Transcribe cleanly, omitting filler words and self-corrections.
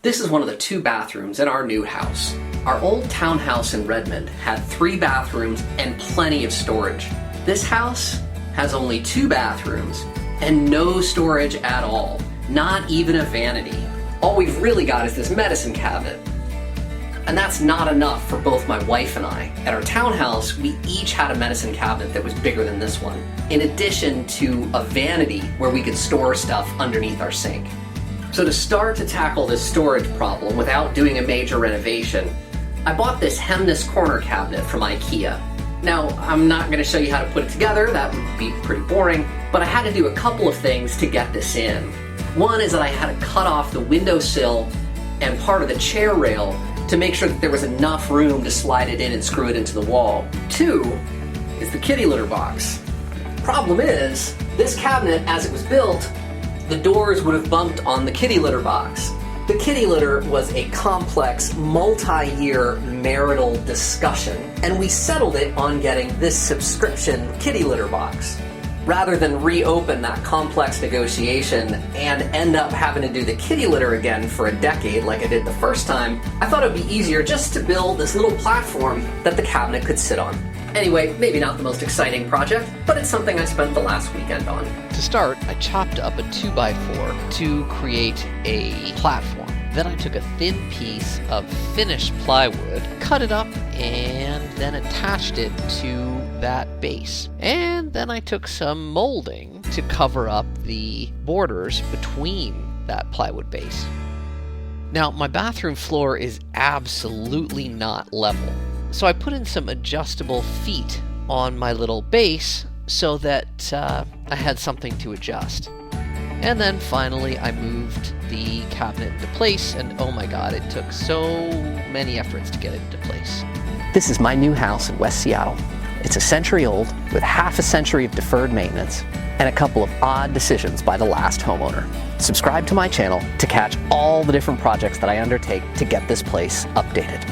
This is one of the 2 bathrooms in our new house. Our old townhouse in Redmond had 3 bathrooms and plenty of storage. This house has only 2 bathrooms and no storage at all, not even a vanity. All we've really got is this medicine cabinet. And that's not enough for both my wife and I. At our townhouse, we each had a medicine cabinet that was bigger than this one, in addition to a vanity where we could store stuff underneath our sink. So to start to tackle this storage problem without doing a major renovation, I bought this Hemnes corner cabinet from Ikea. Now, I'm not going to show you how to put it together, that would be pretty boring, but I had to do a couple of things to get this in. One is that I had to cut off the windowsill and part of the chair rail to make sure that there was enough room to slide it in and screw it into the wall. 2 is the kitty litter box. Problem is, this cabinet, as it was built, the doors would have bumped on the kitty litter box. The kitty litter was a complex, multi-year marital discussion, and we settled it on getting this subscription kitty litter box. Rather than reopen that complex negotiation and end up having to do the kitty litter again for a decade like I did the first time, I thought it would be easier just to build this little platform that the cabinet could sit on. Anyway, maybe not the most exciting project, but it's something I spent the last weekend on. To start, I chopped up a 2x4 to create a platform. Then I took a thin piece of finished plywood, cut it up, and then attached it to that base. And then I took some molding to cover up the borders between that plywood base. Now, my bathroom floor is absolutely not level, so I put in some adjustable feet on my little base so that I had something to adjust. And then finally I moved the cabinet into place, and oh my god, it took so many efforts to get it into place. This is my new house in West Seattle. It's a century old, with half a century of deferred maintenance, and a couple of odd decisions by the last homeowner. Subscribe to my channel to catch all the different projects that I undertake to get this place updated.